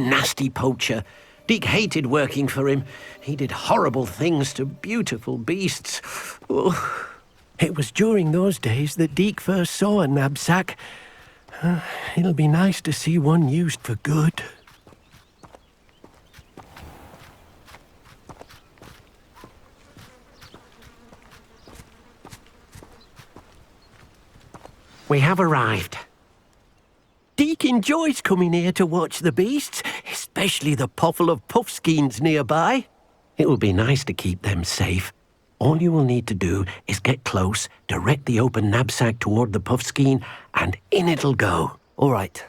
nasty poacher. Deke hated working for him. He did horrible things to beautiful beasts. Oh. It was during those days that Deke first saw a Nab-Sack. It'll be nice to see one used for good. We have arrived. Deke enjoys coming here to watch the beasts, especially the potful of puffskeins nearby. It will be nice to keep them safe. All you will need to do is get close, direct the open Nab-Sack toward the puffskein, and in it'll go. All right.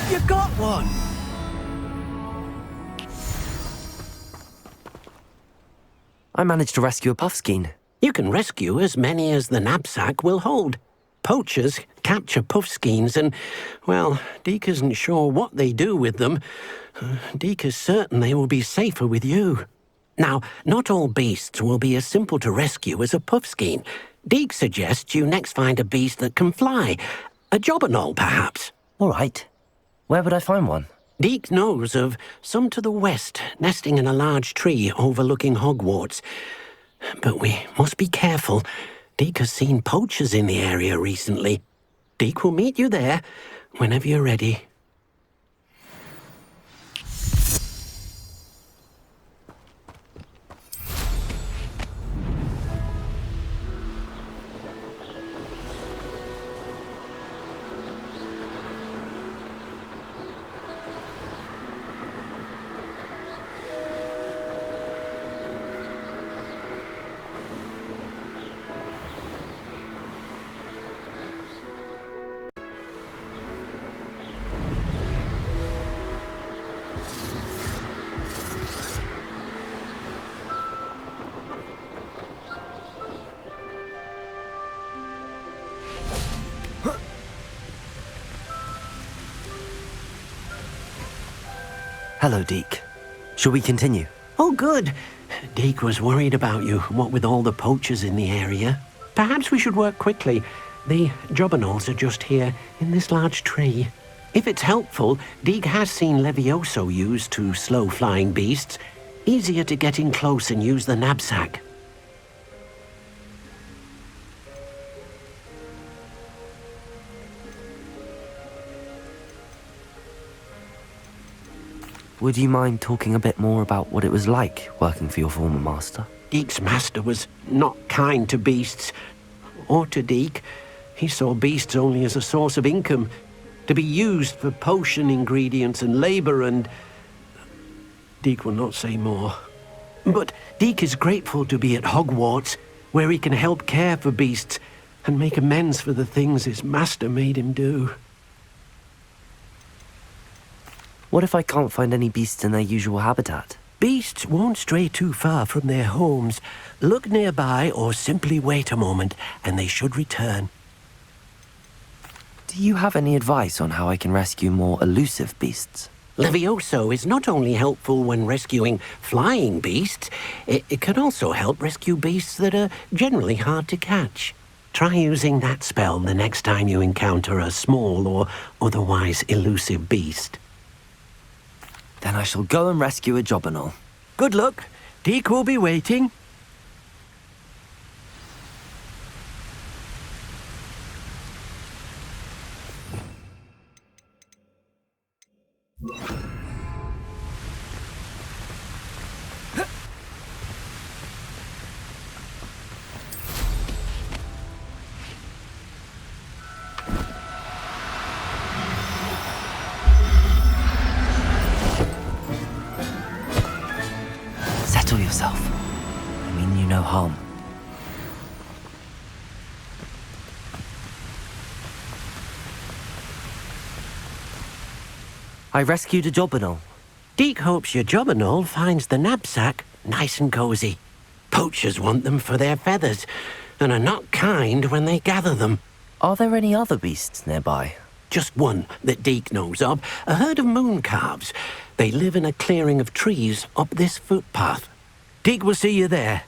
You got one! I managed to rescue a puffskein. You can rescue as many as the Nab-Sack will hold. Poachers capture puffskeins and, well, Deke isn't sure what they do with them. Deke is certain they will be safer with you. Now, not all beasts will be as simple to rescue as a puffskein. Deke suggests you next find a beast that can fly. A jobberknoll, perhaps. All right. Where would I find one? Deke knows of some to the west, nesting in a large tree overlooking Hogwarts. But we must be careful. Deke has seen poachers in the area recently. Deke will meet you there whenever you're ready. Hello, Deke. Shall we continue? Oh, good. Deke was worried about you, what with all the poachers in the area. Perhaps we should work quickly. The jobberknolls are just here, in this large tree. If it's helpful, Deke has seen Levioso used to slow flying beasts. Easier to get in close and use the Nab-Sack. Would you mind talking a bit more about what it was like working for your former master? Deke's master was not kind to beasts, or to Deke. He saw beasts only as a source of income, to be used for potion ingredients and labor, and Deke will not say more. But Deke is grateful to be at Hogwarts, where he can help care for beasts and make amends for the things his master made him do. What if I can't find any beasts in their usual habitat? Beasts won't stray too far from their homes. Look nearby or simply wait a moment, and they should return. Do you have any advice on how I can rescue more elusive beasts? Levioso is not only helpful when rescuing flying beasts, it can also help rescue beasts that are generally hard to catch. Try using that spell the next time you encounter a small or otherwise elusive beast. Then I shall go and rescue a jobberknoll. Good luck. Deke will be waiting. Settle yourself. I mean you no harm. I rescued a jobberknoll. Deke hopes your jobberknoll finds the Nab-Sack nice and cozy. Poachers want them for their feathers and are not kind when they gather them. Are there any other beasts nearby? Just one that Deke knows of, a herd of moon calves. They live in a clearing of trees up this footpath. Deke will see you there.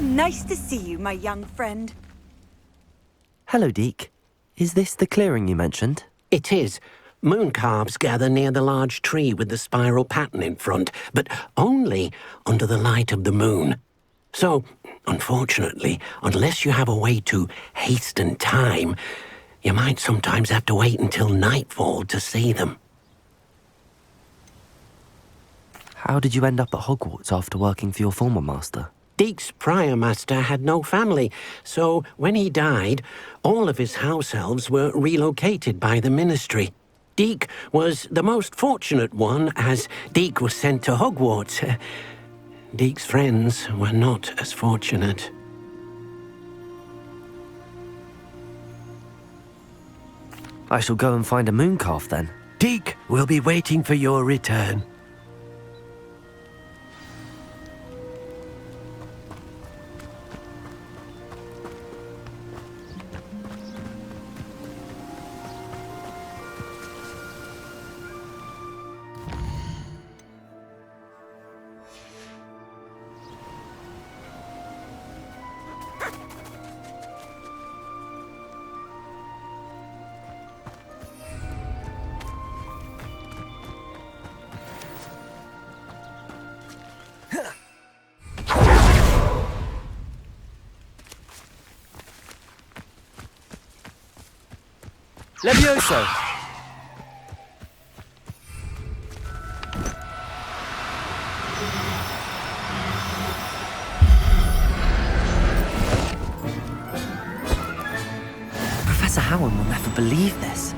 Nice to see you, my young friend. Hello, Deke. Is this the clearing you mentioned? It is. Moon calves gather near the large tree with the spiral pattern in front, but only under the light of the moon. So, unfortunately, unless you have a way to hasten time, you might sometimes have to wait until nightfall to see them. How did you end up at Hogwarts after working for your former master? Deke's prior master had no family, so when he died, all of his house elves were relocated by the ministry. Deke was the most fortunate one, as Deke was sent to Hogwarts. Deke's friends were not as fortunate. I shall go and find a moon calf then. Deke will be waiting for your return. Levioso! Professor Howard will never believe this.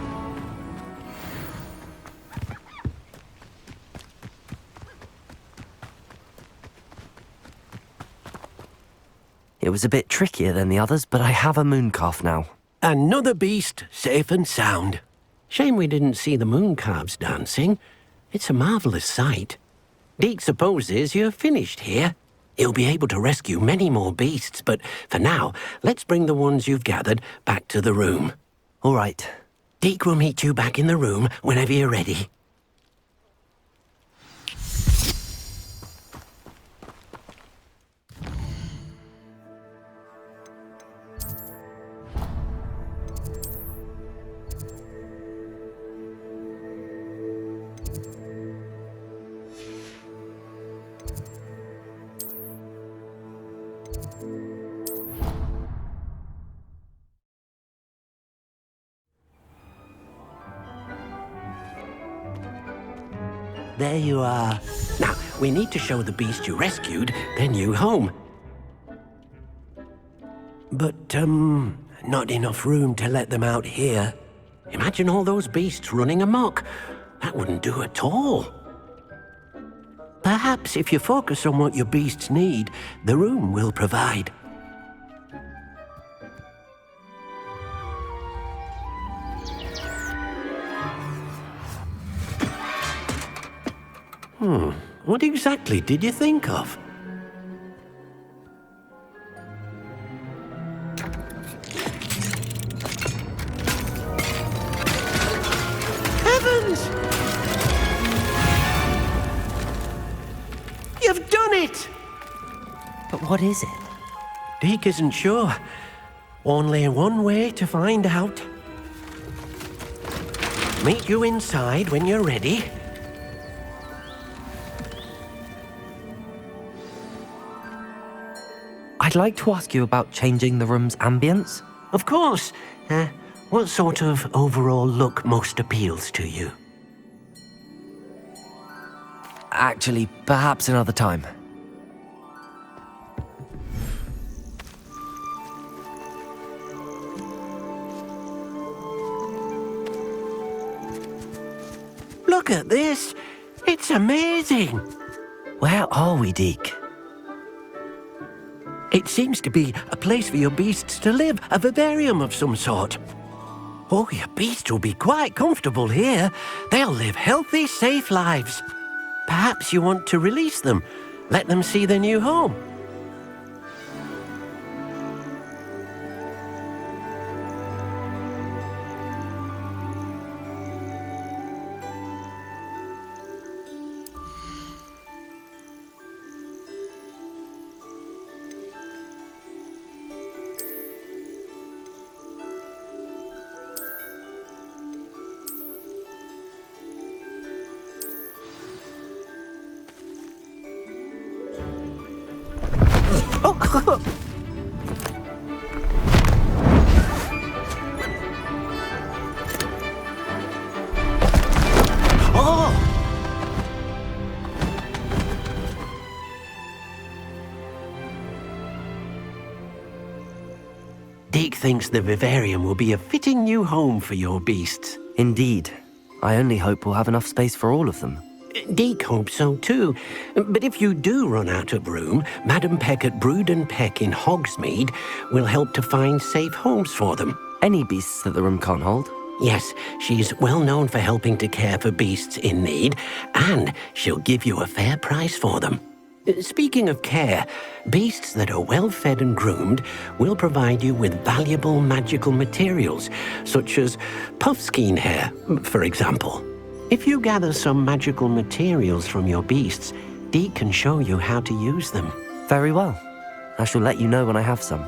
It was a bit trickier than the others, but I have a moon calf now. Another beast, safe and sound. Shame we didn't see the moon calves dancing. It's a marvellous sight. Deke supposes you're finished here. He'll be able to rescue many more beasts, but for now, let's bring the ones you've gathered back to the room. All right. Deke will meet you back in the room whenever you're ready. There you are. Now, we need to show the beast you rescued their new home. But, not enough room to let them out here. Imagine all those beasts running amok. That wouldn't do at all. Perhaps if you focus on what your beasts need, the room will provide. What exactly did you think of? Heavens! You've done it! But what is it? Deke isn't sure. Only one way to find out. Meet you inside when you're ready. I'd like to ask you about changing the room's ambience. Of course. What sort of overall look most appeals to you? Actually, perhaps another time. Look at this. It's amazing. Where are we, Deke? It seems to be a place for your beasts to live, a vivarium of some sort. Oh, your beasts will be quite comfortable here. They'll live healthy, safe lives. Perhaps you want to release them, let them see their new home. Deke thinks the vivarium will be a fitting new home for your beasts. Indeed. I only hope we'll have enough space for all of them. Deke hopes so too. But if you do run out of room, Madam Peck at Brood and Peck in Hogsmeade will help to find safe homes for them. Any beasts that the room can't hold? Yes, she's well known for helping to care for beasts in need, and she'll give you a fair price for them. Speaking of care, beasts that are well fed and groomed will provide you with valuable magical materials, such as puffskein hair, for example. If you gather some magical materials from your beasts, Deke can show you how to use them. Very well. I shall let you know when I have some.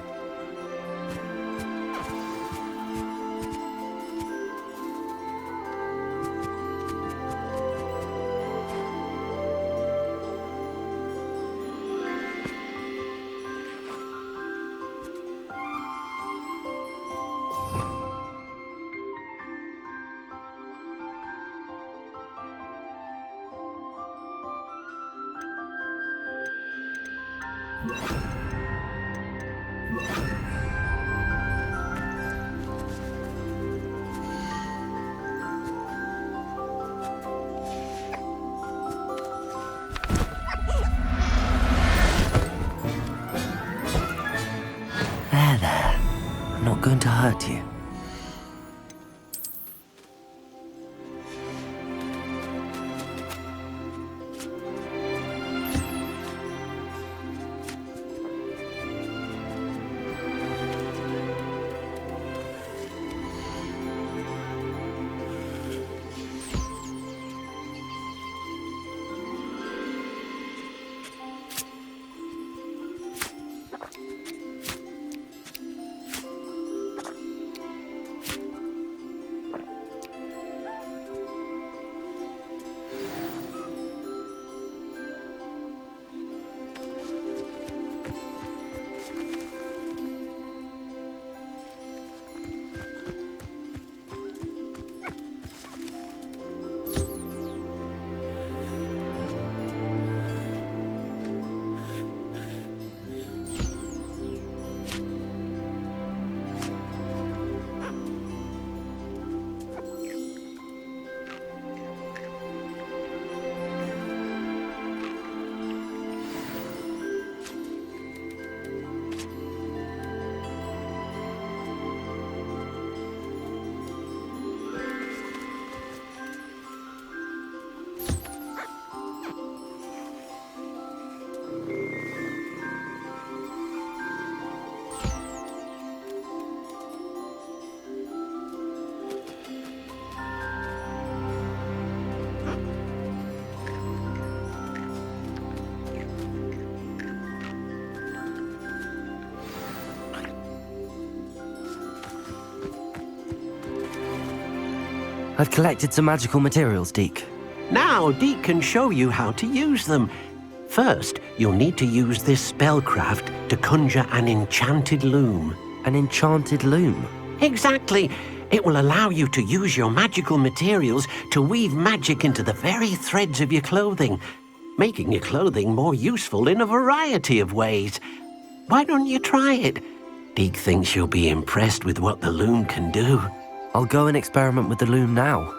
There. I'm not going to hurt you. I've collected some magical materials, Deke. Now Deke can show you how to use them. First, you'll need to use this spellcraft to conjure an enchanted loom. An enchanted loom? Exactly. It will allow you to use your magical materials to weave magic into the very threads of your clothing, making your clothing more useful in a variety of ways. Why don't you try it? Deke thinks you'll be impressed with what the loom can do. I'll go and experiment with the loom now.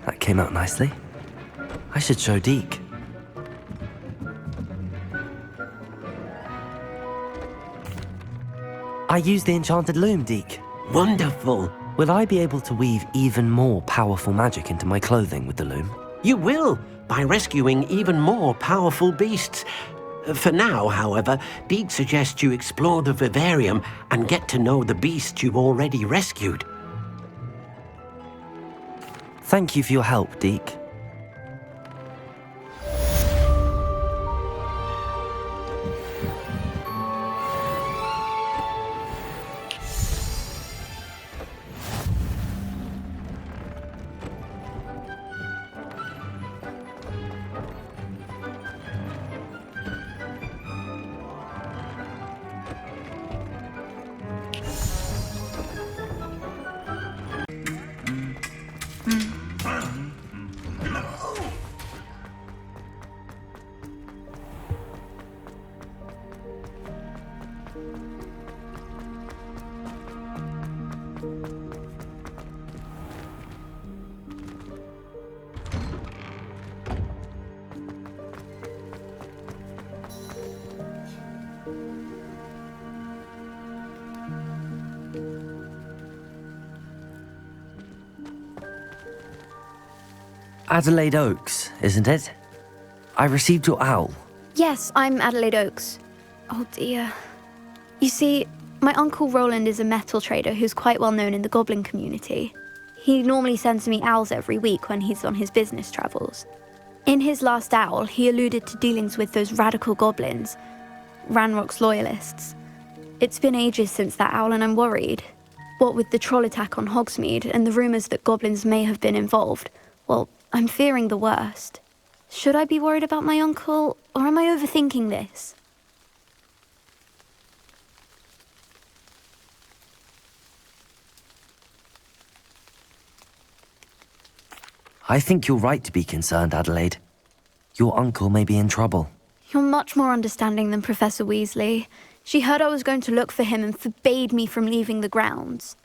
That came out nicely. I should show Deke. I used the enchanted loom, Deke. Wonderful. Will I be able to weave even more powerful magic into my clothing with the loom? You will, by rescuing even more powerful beasts. For now, however, Deke suggests you explore the vivarium and get to know the beasts you've already rescued. Thank you for your help, Deke. Adelaide Oaks, isn't it? I received your owl. Yes, I'm Adelaide Oaks. Oh dear. You see, my Uncle Roland is a metal trader who's quite well known in the goblin community. He normally sends me owls every week when he's on his business travels. In his last owl, he alluded to dealings with those radical goblins, Ranrock's loyalists. It's been ages since that owl and I'm worried. What with the troll attack on Hogsmeade and the rumours that goblins may have been involved, well, I'm fearing the worst. Should I be worried about my uncle, or am I overthinking this? I think you're right to be concerned, Adelaide. Your uncle may be in trouble. You're much more understanding than Professor Weasley. She heard I was going to look for him and forbade me from leaving the grounds.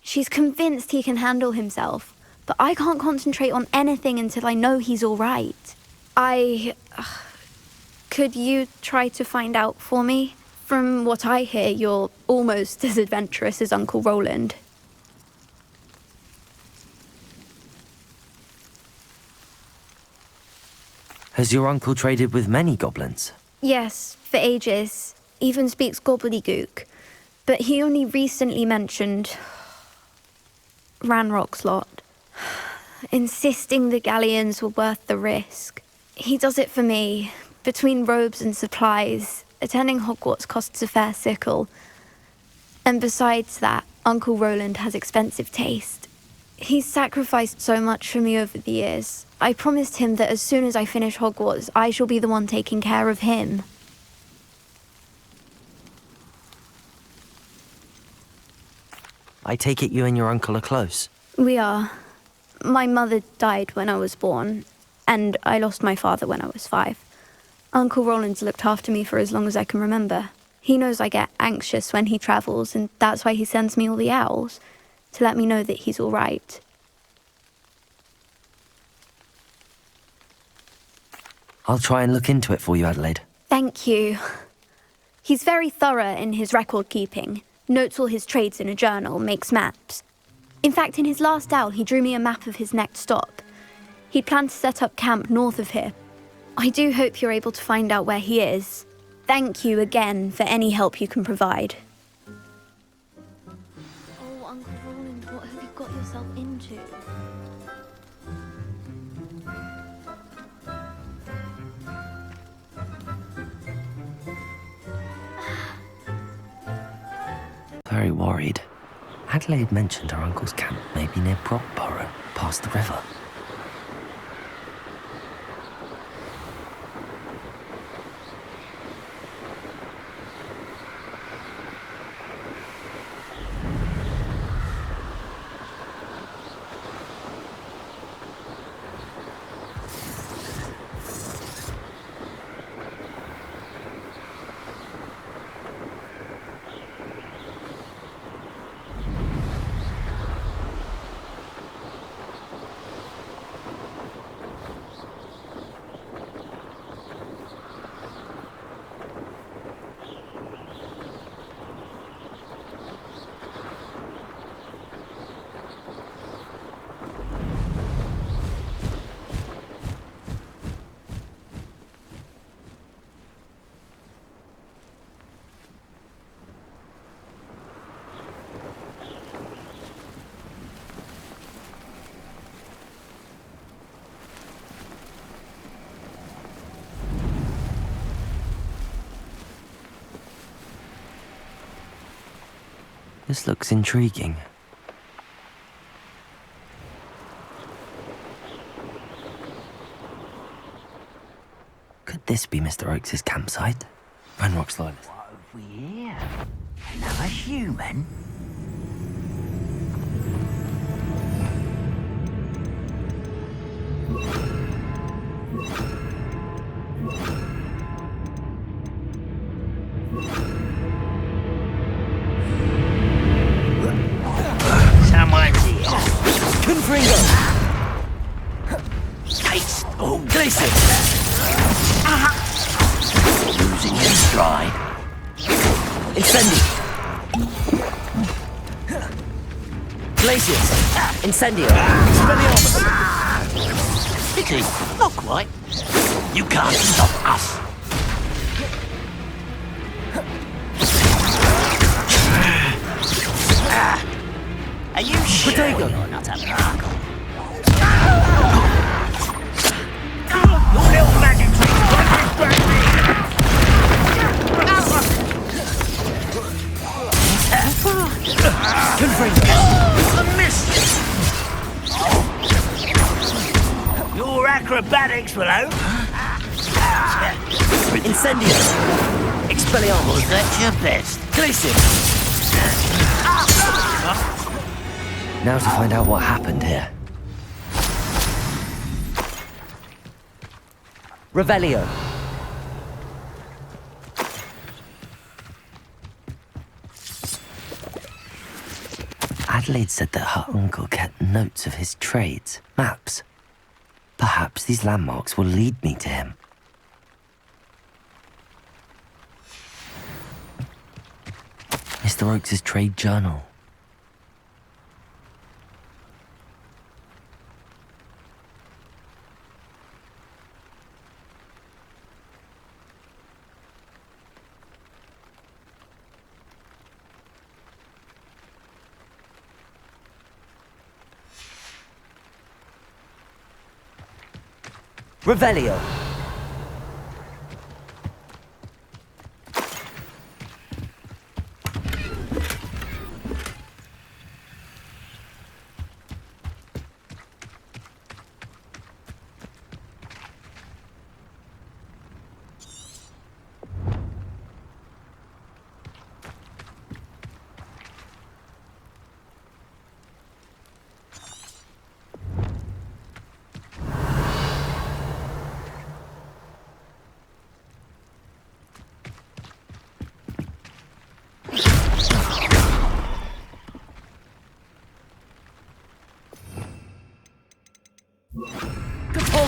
She's convinced he can handle himself. But I can't concentrate on anything until I know he's all right. Could you try to find out for me? From what I hear, you're almost as adventurous as Uncle Roland. Has your uncle traded with many goblins? Yes, for ages. Even speaks gobbledygook. But he only recently mentioned Ranrock's lot. Insisting the galleons were worth the risk. He does it for me. Between robes and supplies, attending Hogwarts costs a fair sickle. And besides that, Uncle Roland has expensive taste. He's sacrificed so much for me over the years. I promised him that as soon as I finish Hogwarts, I shall be the one taking care of him. I take it you and your uncle are close. We are. My mother died when I was born, and I lost my father when I was 5. Uncle Roland's looked after me for as long as I can remember. He knows I get anxious when he travels, and that's why he sends me all the owls, to let me know that he's all right. I'll try and look into it for you, Adelaide. Thank you. He's very thorough in his record keeping, notes all his trades in a journal, makes maps. In fact, in his last owl, he drew me a map of his next stop. He'd planned to set up camp north of here. I do hope you're able to find out where he is. Thank you again for any help you can provide. Oh, Uncle Roland, what have you got yourself into? Very worried. Adelaide mentioned her uncle's camp may be near Brockborough, past the river. This looks intriguing. Could this be Mr. Oakes' campsite? Ranrock's loyalist. What have we here? Another human? Someone's here. Confringo! Taste. Oh, Glacier! losing your stride. Incendio! Glacius! Incendio! Expelliarmus! Pity. Not quite. You can't stop us. Are you sure Potato. you're not a Markle? Your little magic trick won't distract me. Confringo! A miss. Your acrobatics will own. Incendio! Expelliarmus! Was that your best? Glacius! Now to find out what happened here. Revelio! Adelaide said that her uncle kept notes of his trades, maps. Perhaps these landmarks will lead me to him. Mr. Oakes' trade journal. Revelio!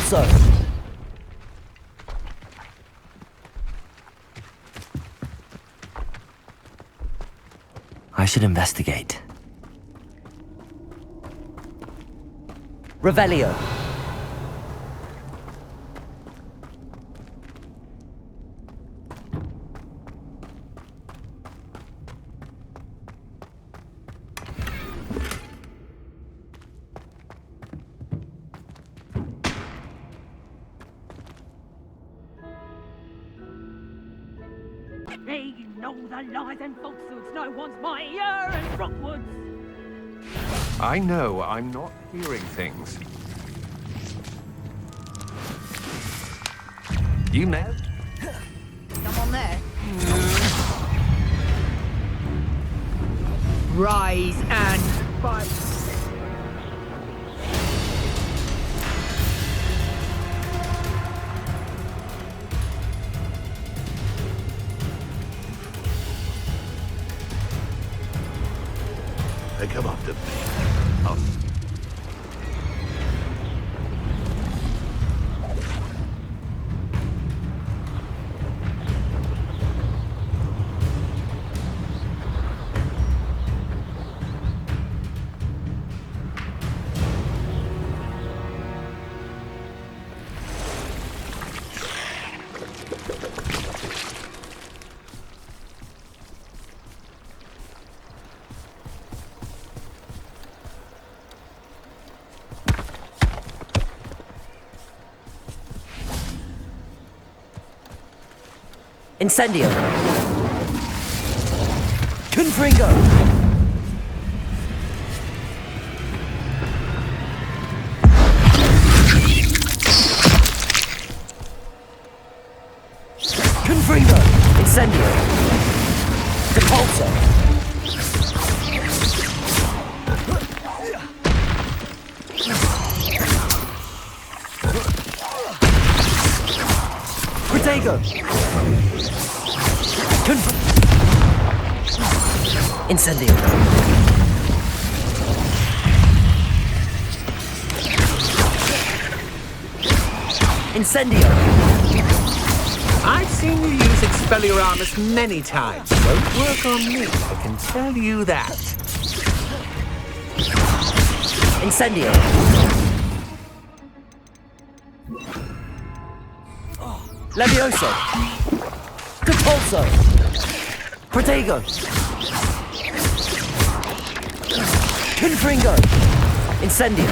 Repulsor! I should investigate. Revelio. They know the lies and falsehoods no one's mightier and Rockwoods. I know I'm not hearing things. You know? Someone there? Rise and fight. They come after me. Incendio. Confringo. Confringo. Incendio. Depulso. Protego. Incendio. Incendio. I've seen you use Expelliarmus many times. Won't work on me, I can tell you that. Incendio. Levioso. Depulso. Protego. Confringo. Incendio.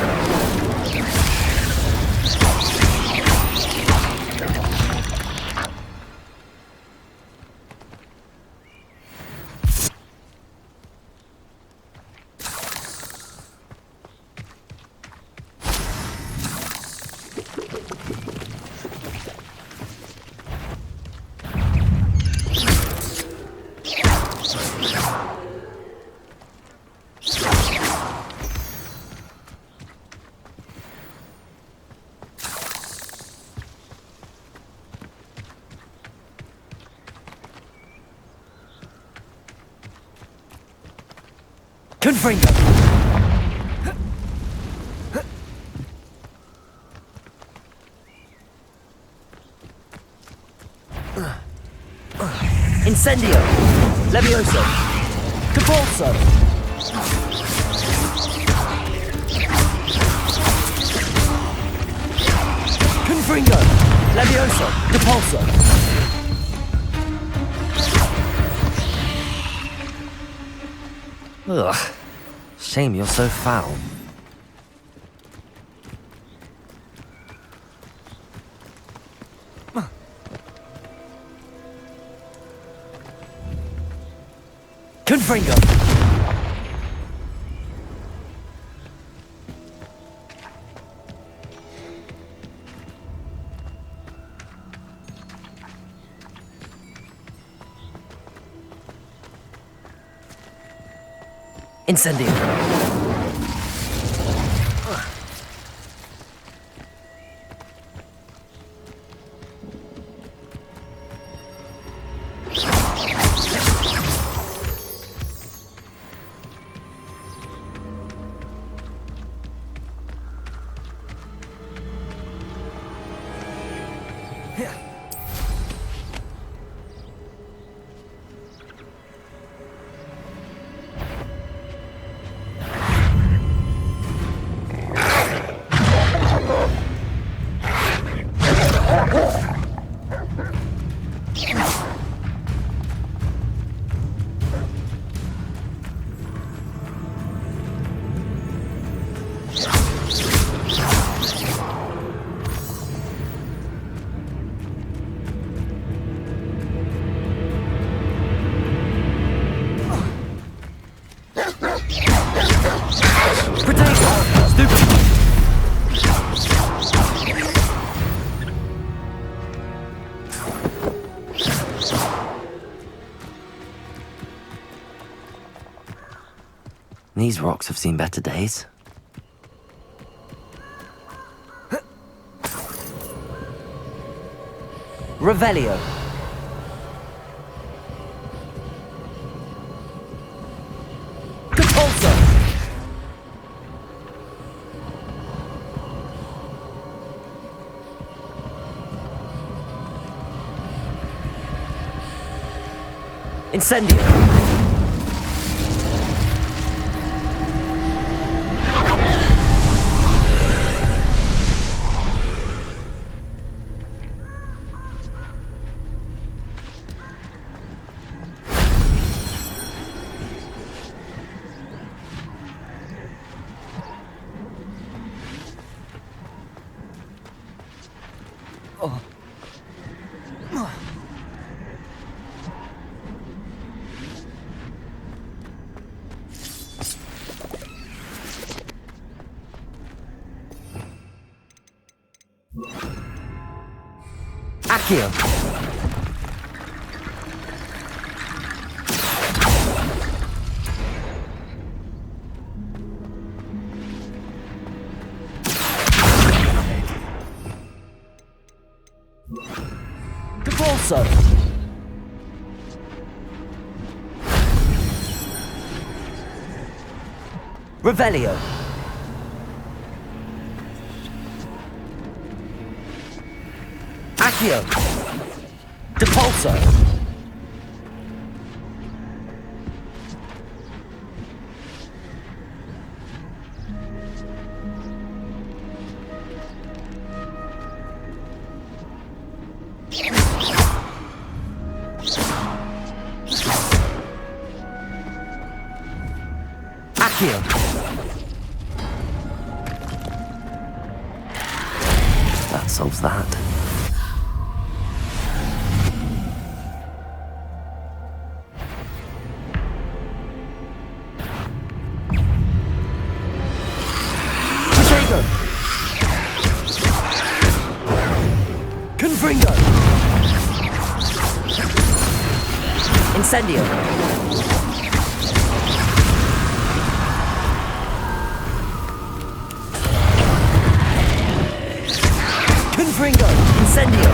Confringo. Incendio. Levioso. Depulso. Confringo. Levioso. Depulso. Ugh. Shame you're so foul. Confringo. Incendio. These rocks have seen better days. Revelio. Repulsor. Incendio. Accio. Repulsor. Revelio. Accio. Depulsor. Accio. That solves that. Confringo! Incendio! Confringo! Incendio!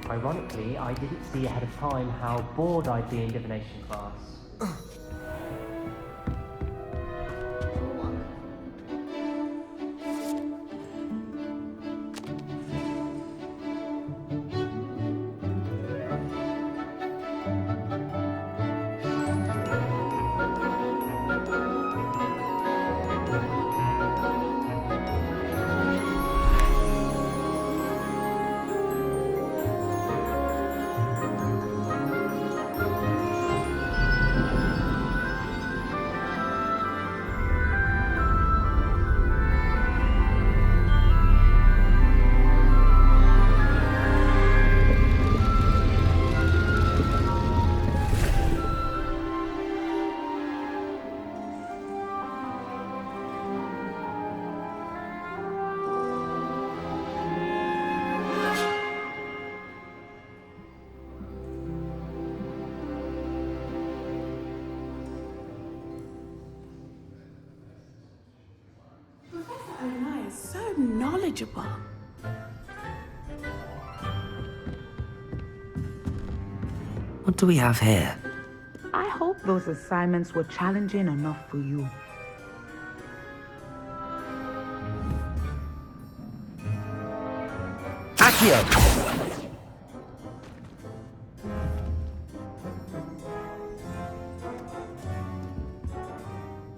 Ironically, I didn't see ahead of time how bored I'd be in divination class. Knowledgeable. What do we have here? I hope those assignments were challenging enough for you. Accio!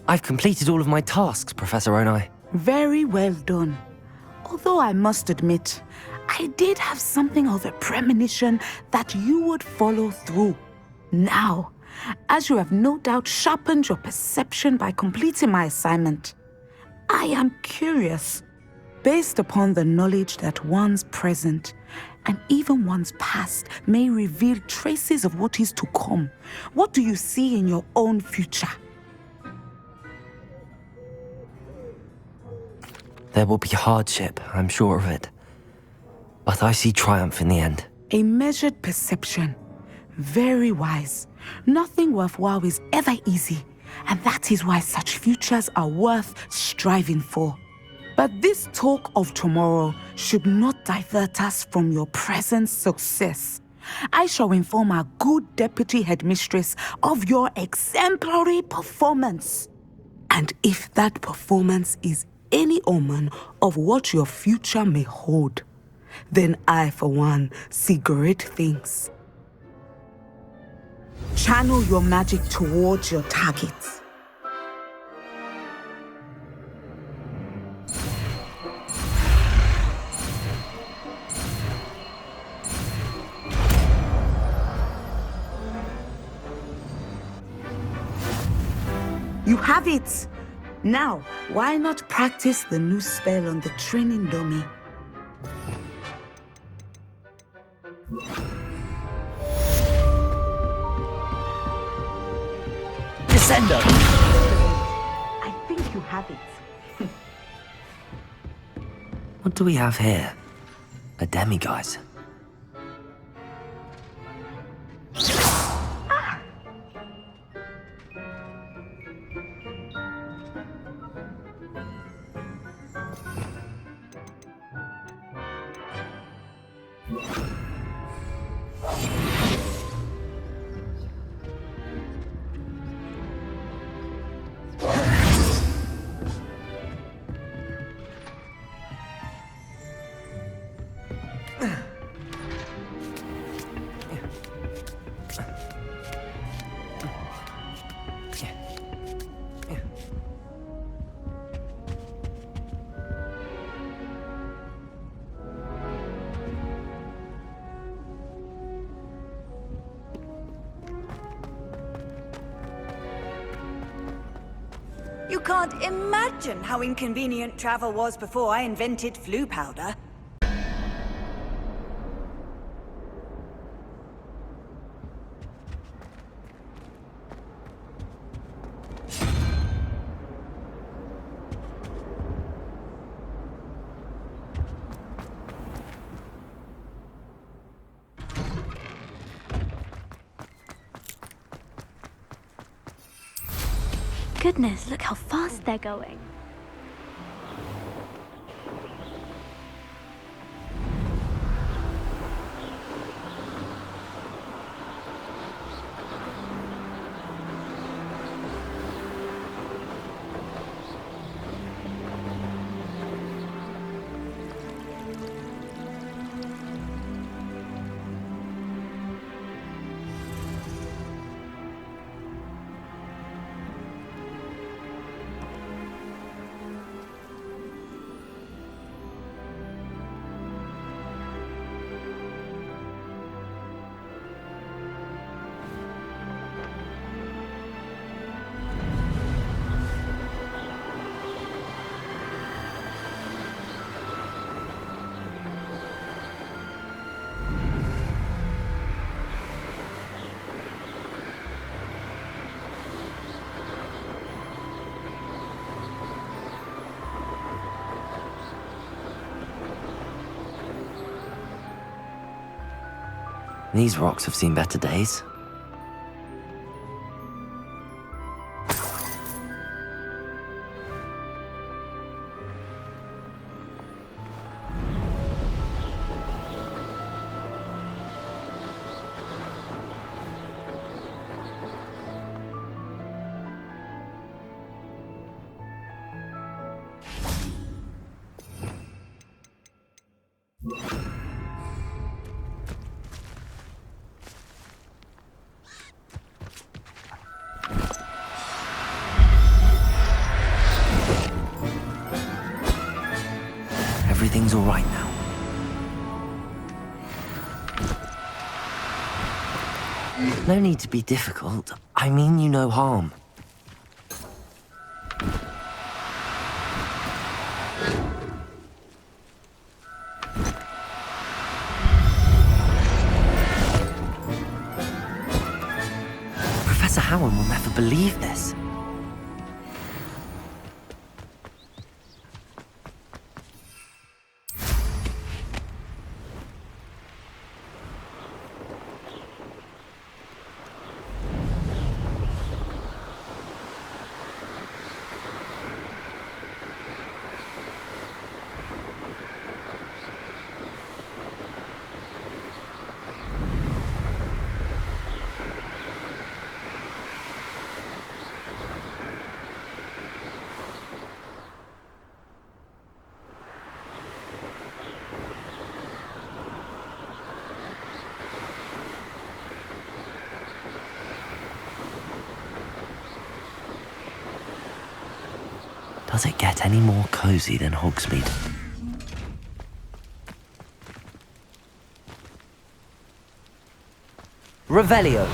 I've completed all of my tasks, Professor Onai. Very well done. Although I must admit, I did have something of a premonition that you would follow through. Now, as you have no doubt sharpened your perception by completing my assignment, I am curious, based upon the knowledge that one's present and even one's past may reveal traces of what is to come. What do you see in your own future? There will be hardship, I'm sure of it. But I see triumph in the end. A measured perception. Very wise. Nothing worthwhile is ever easy, and that is why such futures are worth striving for. But this talk of tomorrow should not divert us from your present success. I shall inform our good deputy headmistress of your exemplary performance. And if that performance is any omen of what your future may hold, then I, for one, see great things. Channel your magic towards your targets. You have it! Now, why not practice the new spell on the training dummy? Descendo! I think you have it. What do we have here? A demiguise. You can't imagine how inconvenient travel was before I invented flu powder. Goodness, look how fast they're going. These rocks have seen better days. everything's all right now. No need to be difficult. I mean you no harm. Professor Howard will never believe this. Does it get any more cozy than Hogsmeade? Revelio.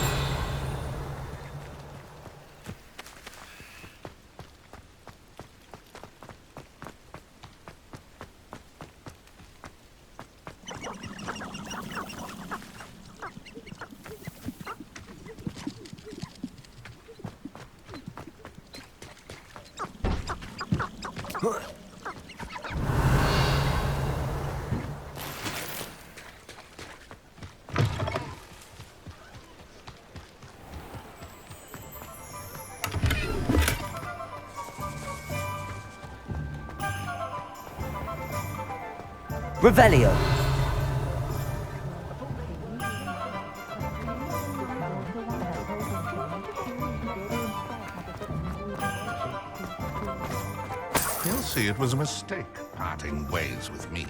Revelio. He'll see it was a mistake parting ways with me.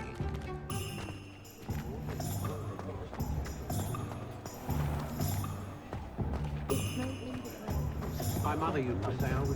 My mother used to say I was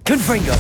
Confringo.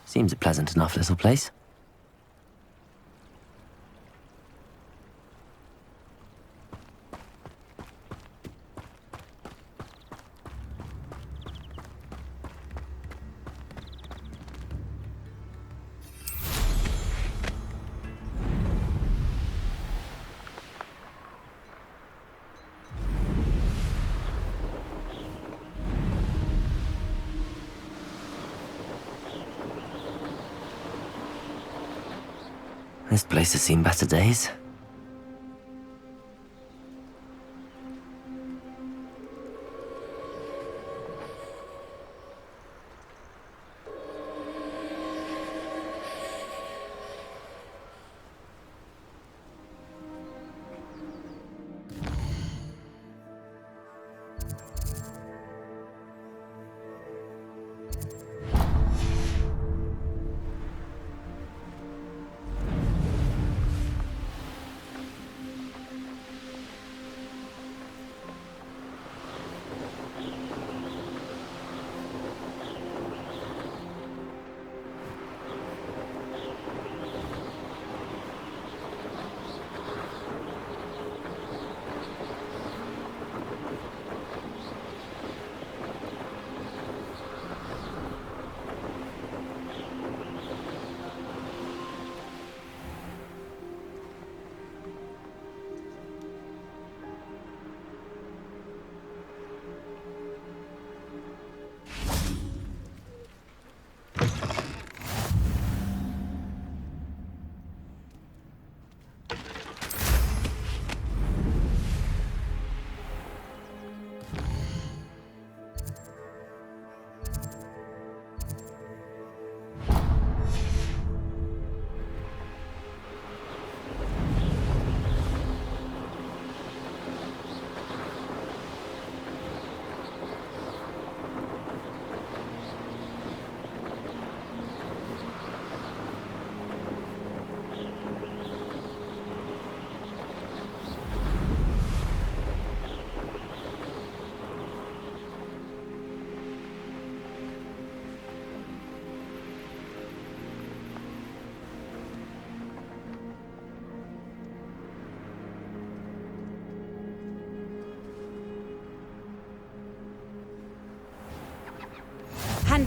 Seems a pleasant enough little place. This place has seen better days.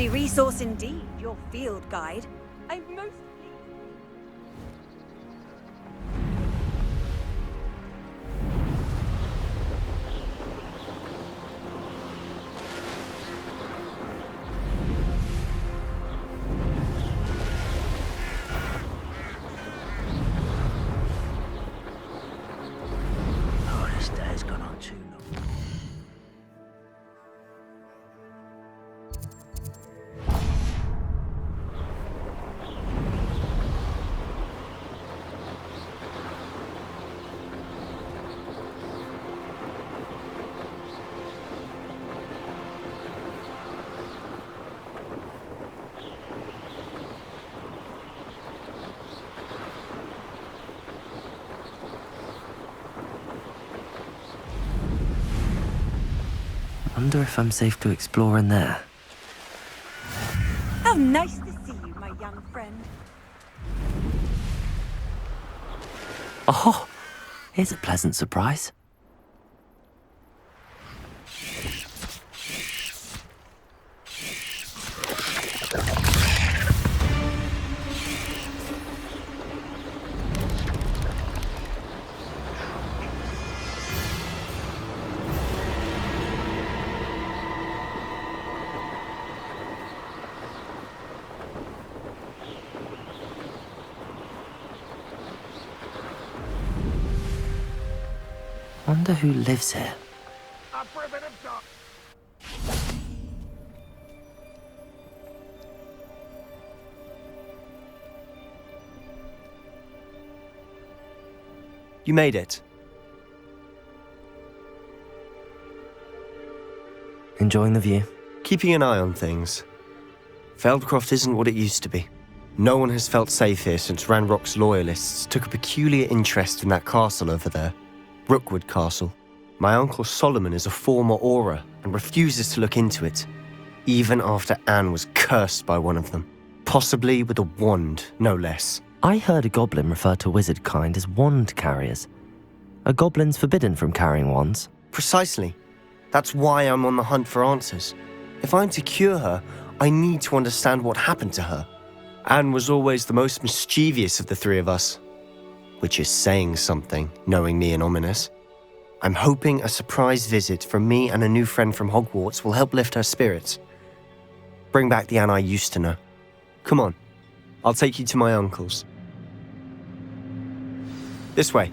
handy resource indeed, your field guide. I'm most Oh, this day's gone on too long. Wonder if I'm safe to explore in there. How nice to see you, my young friend. Oh, here's a pleasant surprise. Wonder who lives here. You made it. Enjoying the view? Keeping an eye on things. Feldcroft isn't what it used to be. No one has felt safe here since Ranrock's loyalists took a peculiar interest in that castle over there. Rookwood Castle. My uncle Solomon is a former Auror and refuses to look into it, even after Anne was cursed by one of them. Possibly with a wand, no less. I heard a goblin refer to wizard kind as wand carriers. Are goblins forbidden from carrying wands? Precisely. That's why I'm on the hunt for answers. If I'm to cure her, I need to understand what happened to her. Anne was always the most mischievous of the three of us. Which is saying something, knowing me and Ominous. I'm hoping a surprise visit from me and a new friend from Hogwarts will help lift her spirits. Bring back the Anne I used to know. Come on, I'll take you to my uncle's. This way.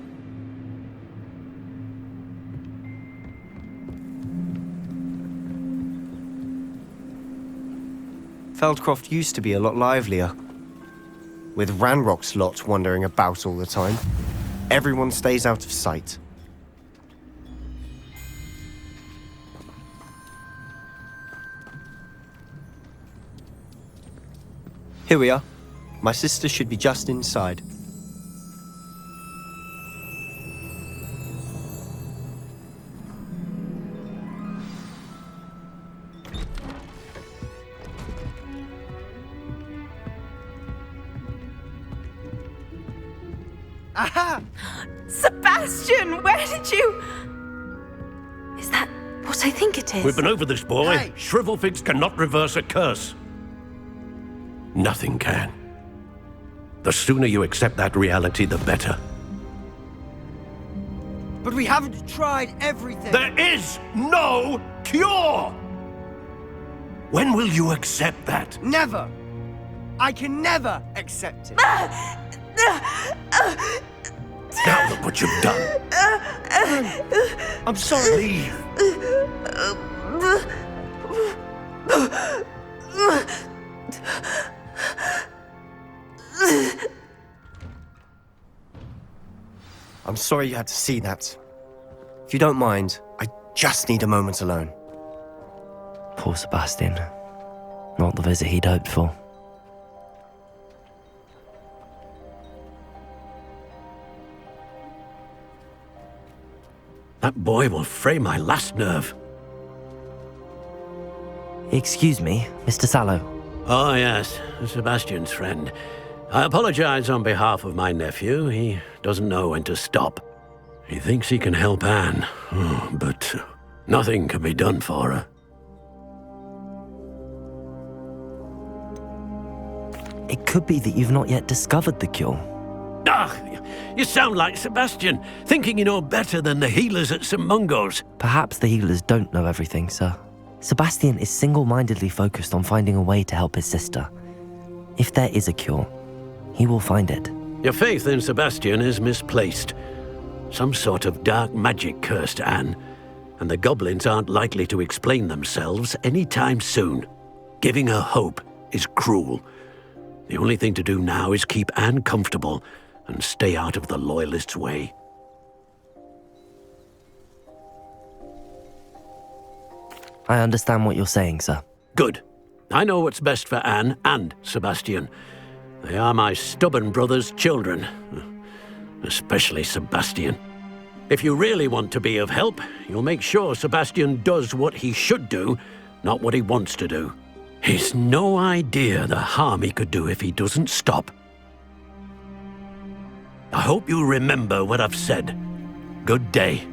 Feldcroft used to be a lot livelier. With Ranrock's lot wandering about all the time, everyone stays out of sight. Here we are. My sister should be just inside. Aha! Sebastian, where did you... Is that what I think it is? We've been over this, boy. Hey. Shrivelfigs cannot reverse a curse. Nothing can. The sooner you accept that reality, the better. But we haven't tried everything. There is no cure! When will you accept that? Never. I can never accept it. Now look what you've done. I'm sorry. Leave. I'm sorry you had to see that. If you don't mind, I just need a moment alone. Poor Sebastian. Not the visit he'd hoped for. That boy will fray my last nerve. Excuse me, Mr. Sallow. Oh, yes, Sebastian's friend. I apologize on behalf of my nephew. He doesn't know when to stop. He thinks he can help Anne, but nothing can be done for her. It could be that you've not yet discovered the cure. Ah, you sound like Sebastian, thinking you know better than the healers at St. Mungo's. Perhaps the healers don't know everything, sir. Sebastian is single-mindedly focused on finding a way to help his sister. If there is a cure, he will find it. Your faith in Sebastian is misplaced. Some sort of dark magic cursed Anne, and the goblins aren't likely to explain themselves anytime soon. Giving her hope is cruel. The only thing to do now is keep Anne comfortable and stay out of the Loyalists' way. I understand what you're saying, sir. Good. I know what's best for Anne and Sebastian. They are my stubborn brother's children. Especially Sebastian. If you really want to be of help, you'll make sure Sebastian does what he should do, not what he wants to do. He's no idea the harm he could do if he doesn't stop. I hope you remember what I've said. Good day.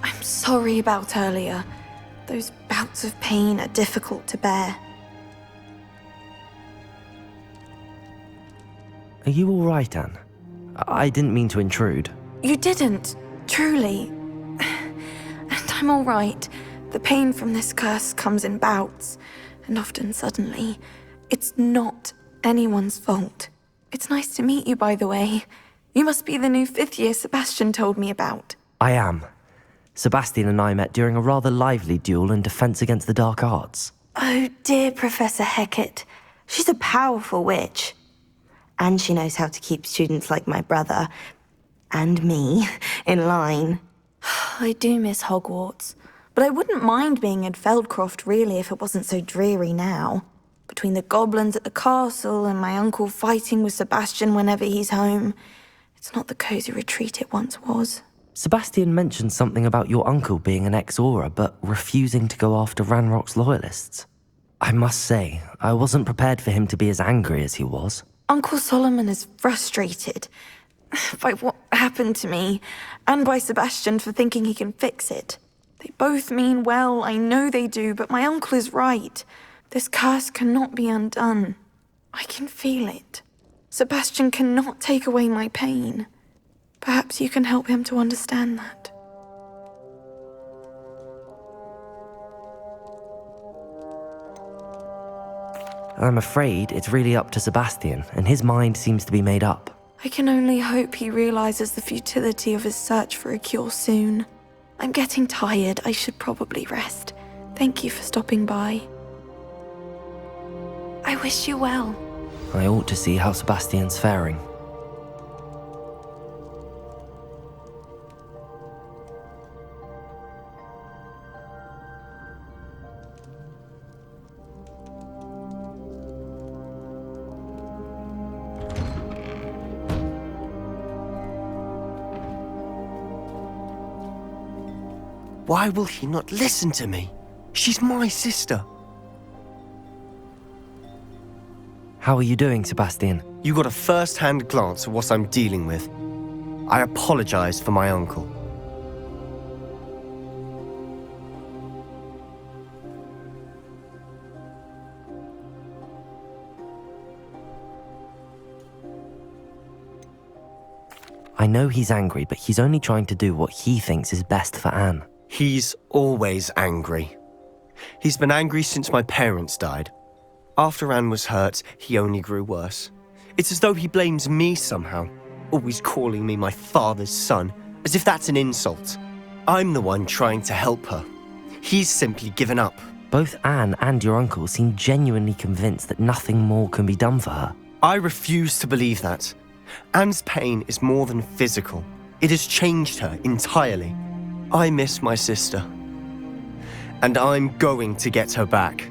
I'm sorry about earlier. Those bouts of pain are difficult to bear. Are you all right, Anne? I didn't mean to intrude. You didn't, truly. And I'm all right. The pain from this curse comes in bouts, and often suddenly. It's not anyone's fault. It's nice to meet you, by the way. You must be the new 5th year Sebastian told me about. I am. Sebastian and I met during a rather lively duel in Defense Against the Dark Arts. Oh, dear Professor Hecat. She's a powerful witch. And she knows how to keep students like my brother, and me, in line. I do miss Hogwarts, but I wouldn't mind being in Feldcroft, really, if it wasn't so dreary now. Between the goblins at the castle and my uncle fighting with Sebastian whenever he's home, it's not the cosy retreat it once was. Sebastian mentioned something about your uncle being an ex-Auror, but refusing to go after Ranrock's loyalists. I must say, I wasn't prepared for him to be as angry as he was. Uncle Solomon is frustrated by what happened to me, and by Sebastian for thinking he can fix it. They both mean well, I know they do, but my uncle is right. This curse cannot be undone. I can feel it. Sebastian cannot take away my pain. Perhaps you can help him to understand that. I'm afraid it's really up to Sebastian, and his mind seems to be made up. I can only hope he realizes the futility of his search for a cure soon. I'm getting tired. I should probably rest. Thank you for stopping by. I wish you well. I ought to see how Sebastian's faring. Why will he not listen to me? She's my sister. How are you doing, Sebastian? You got a first-hand glance at what I'm dealing with. I apologize for my uncle. I know he's angry, but he's only trying to do what he thinks is best for Anne. He's always angry. He's been angry since my parents died. After Anne was hurt, he only grew worse. It's as though he blames me somehow, always calling me my father's son, as if that's an insult. I'm the one trying to help her. He's simply given up. Both Anne and your uncle seem genuinely convinced that nothing more can be done for her. I refuse to believe that. Anne's pain is more than physical. It has changed her entirely. I miss my sister. And I'm going to get her back.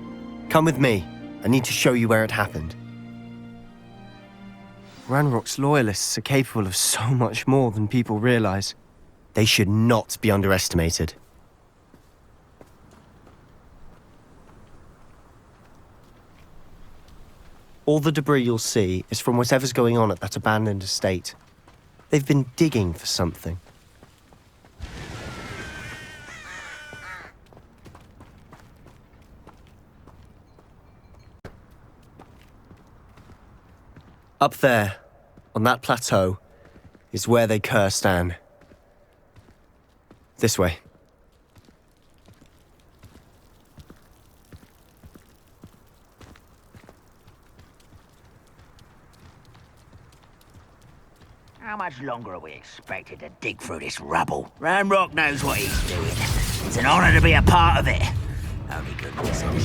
Come with me. I need to show you where it happened. Ranrock's loyalists are capable of so much more than people realize. They should not be underestimated. All the debris you'll see is from whatever's going on at that abandoned estate. They've been digging for something. Up there, on that plateau, is where they cursed Anne. This way. How much longer are we expected to dig through this rubble? Ranrock knows what he's doing. It's an honor to be a part of it. Only good news is